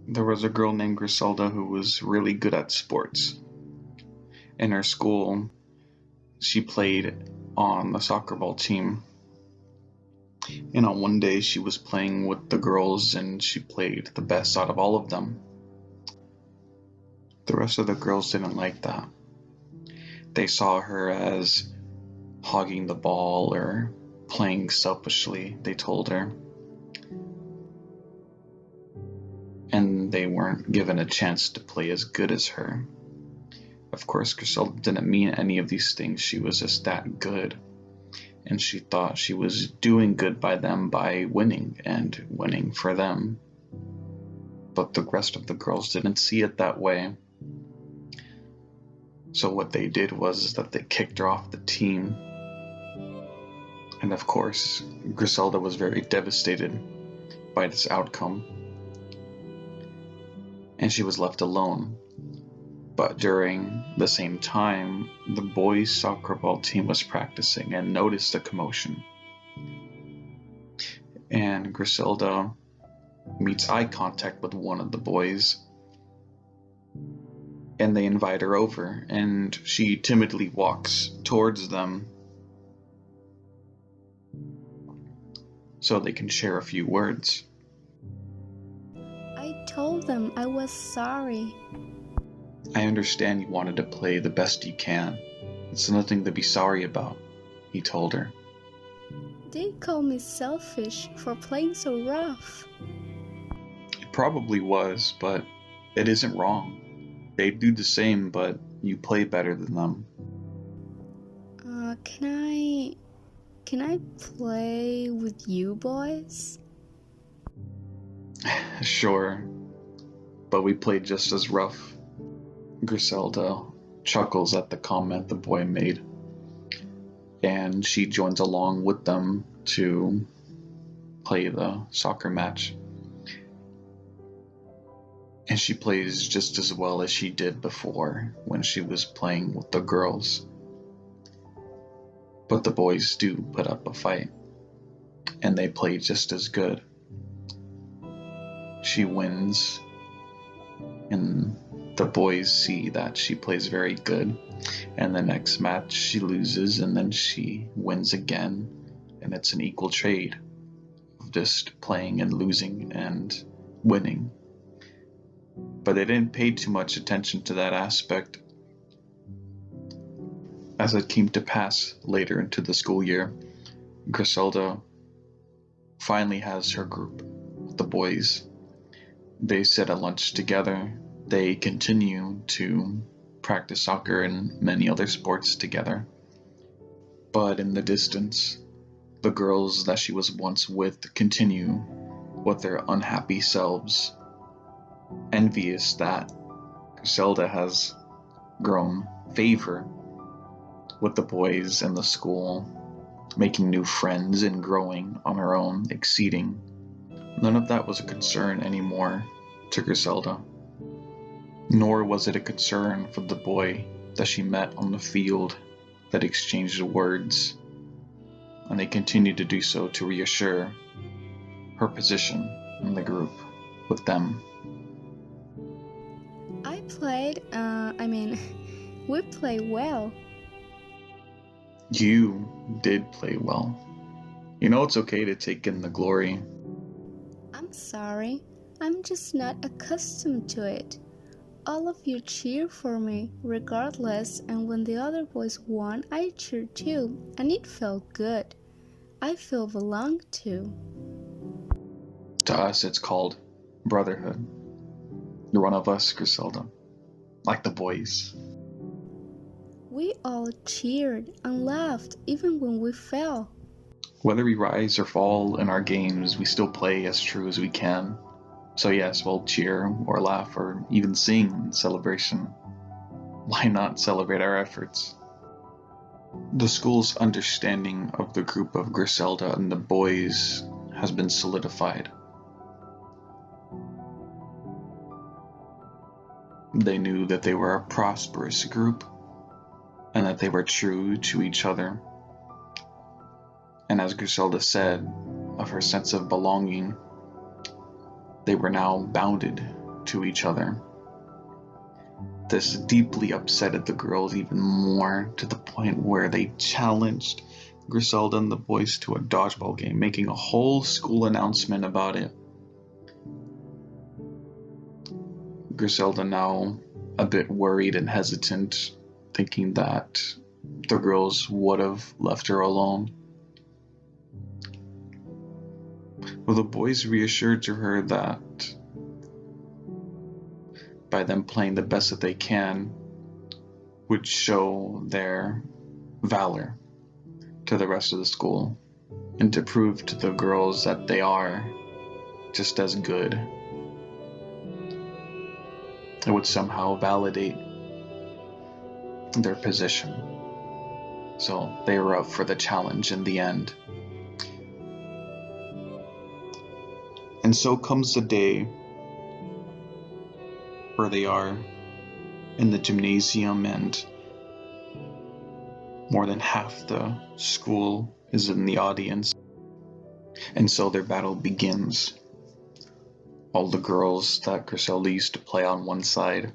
There was a girl named Griselda who was really good at sports. In her school, she played on the soccer ball team. And on one day, she was playing with the girls and she played the best out of all of them. The rest of the girls didn't like that. They saw her as hogging the ball or playing selfishly, they told her. And they weren't given a chance to play as good as her. Of course, Griselda didn't mean any of these things. She was just that good. And she thought she was doing good by them by winning and winning for them. But the rest of the girls didn't see it that way. So what they did was that they kicked her off the team. And of course, Griselda was very devastated by this outcome. And she was left alone. But during the same time, the boys' soccer ball team was practicing and noticed the commotion. And Griselda meets eye contact with one of the boys, and they invite her over, and she timidly walks towards them so they can share a few words. I told them I was sorry. I understand you wanted to play the best you can. It's nothing to be sorry about, he told her. They call me selfish for playing so rough. It probably was, but it isn't wrong. They do the same, but you play better than them. Can I play with you boys? Sure, but we played just as rough. Griselda chuckles at the comment the boy made, and she joins along with them to play the soccer match. And she plays just as well as she did before when she was playing with the girls. But the boys do put up a fight, and they play just as good. She wins, and the boys see that she plays very good. And the next match she loses, and then she wins again, and it's an equal trade of just playing and losing and winning. But they didn't pay too much attention to that aspect. As it came to pass later into the school year, Griselda finally has her group with the boys. They sit at lunch together. They continue to practice soccer and many other sports together. But in the distance, the girls that she was once with continue with their unhappy selves, envious that Griselda has grown favor with the boys in the school, making new friends and growing on her own, exceeding. None of that was a concern anymore to Griselda. Nor was it a concern for the boy that she met on the field that exchanged words, and they continued to do so to reassure her position in the group with them. We play well. You did play well. You know it's okay to take in the glory. I'm sorry, I'm just not accustomed to it. All of you cheer for me, regardless, and when the other boys won, I cheered too, and it felt good. I feel belonged to. To us, it's called brotherhood. You're one of us, Griselda. Like the boys. We all cheered and laughed even when we fell. Whether we rise or fall in our games, we still play as true as we can. So yes, we'll cheer or laugh or even sing in celebration. Why not celebrate our efforts? The school's understanding of the group of Griselda and the boys has been solidified. They knew that they were a prosperous group and that they were true to each other. And as Griselda said of her sense of belonging, they were now bounded to each other. This deeply upsetted the girls even more, to the point where they challenged Griselda and the boys to a dodgeball game, making a whole school announcement about it. Griselda, now a bit worried and hesitant, thinking that the girls would have left her alone. Well, the boys reassured to her that by them playing the best that they can would show their valor to the rest of the school, and to prove to the girls that they are just as good. It would somehow validate their position. So they were up for the challenge in the end. And so comes the day where they are in the gymnasium, and more than half the school is in the audience. And so their battle begins. All the girls that Griselda used to play on one side,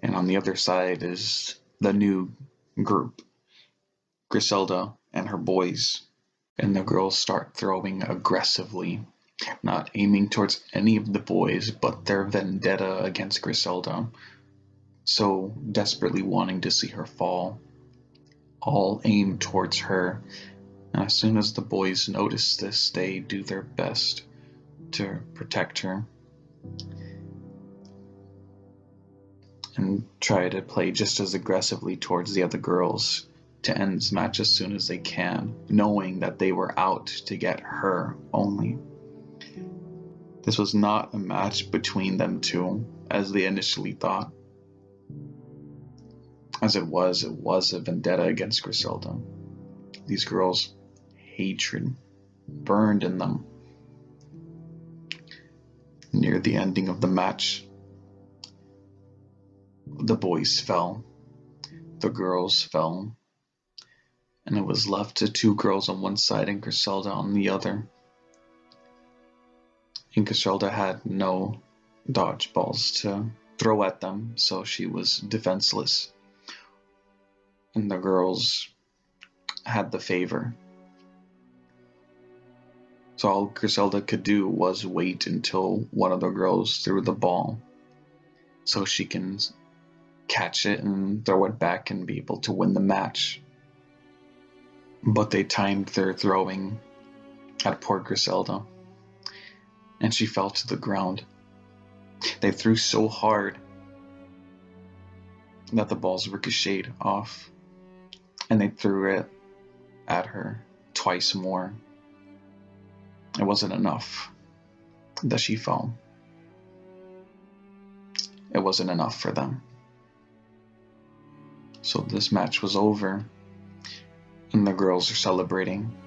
and on the other side is the new group, Griselda and her boys. And the girls start throwing aggressively, not aiming towards any of the boys, but their vendetta against Griselda, so desperately wanting to see her fall, all aimed towards her. And as soon as the boys notice this, they do their best to protect her and try to play just as aggressively towards the other girls to end this match as soon as they can, knowing that they were out to get her only. This was not a match between them two, as they initially thought. As it was a vendetta against Griselda. These girls' hatred burned in them. Near the ending of the match, the boys fell, the girls fell, and it was left to two girls on one side and Griselda on the other. And Griselda had no dodgeballs to throw at them, so she was defenseless. And the girls had the favor. So all Griselda could do was wait until one of the girls threw the ball, so she can catch it and throw it back and be able to win the match. But they timed their throwing at poor Griselda, and she fell to the ground. They threw so hard that the balls ricocheted off, and they threw it at her twice more. It wasn't enough that she fell. It wasn't enough for them. So this match was over, and the girls are celebrating,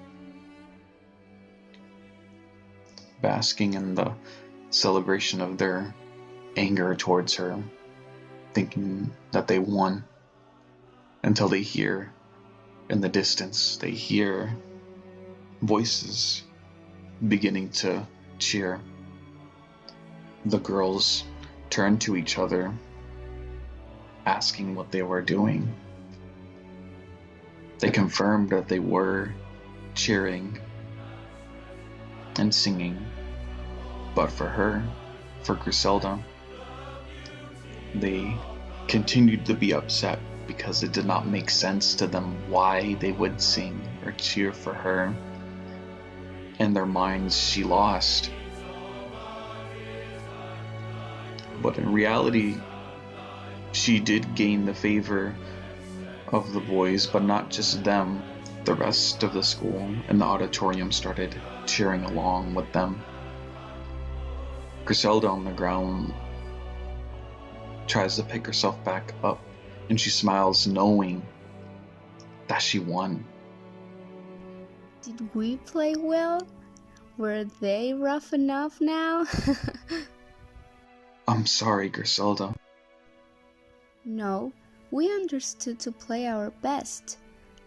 basking in the celebration of their anger towards her, thinking that they won, until they hear in the distance, they hear voices beginning to cheer. The girls turned to each other, asking what they were doing. They confirmed that they were cheering and singing, but for her, for Griselda, they continued to be upset because it did not make sense to them why they would sing or cheer for her. In their minds, she lost. But in reality, she did gain the favor of the boys, but not just them. The rest of the school and the auditorium started cheering along with them. Griselda on the ground tries to pick herself back up, and she smiles knowing that she won. Did we play well? Were they rough enough now? I'm sorry, Griselda. No, we understood to play our best.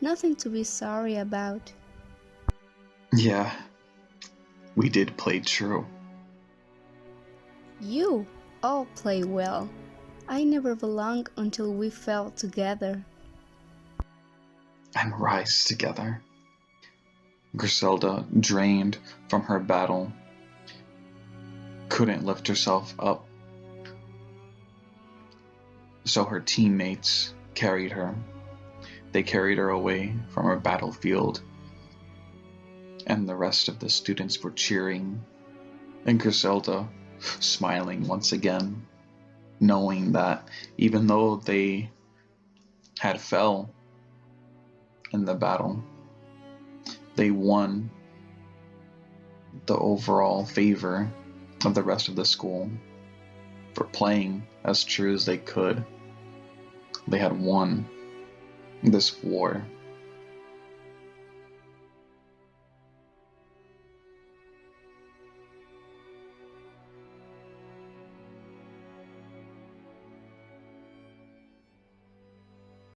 Nothing to be sorry about. Yeah, we did play true. You? all play well. I never belonged until we fell together. And rise together. Griselda, drained from her battle, couldn't lift herself up, so her teammates carried her. They carried her away from her battlefield, and the rest of the students were cheering, and Griselda smiling once again, knowing that even though they had fell in the battle, they won the overall favor of the rest of the school for playing as true as they could. They had won this war.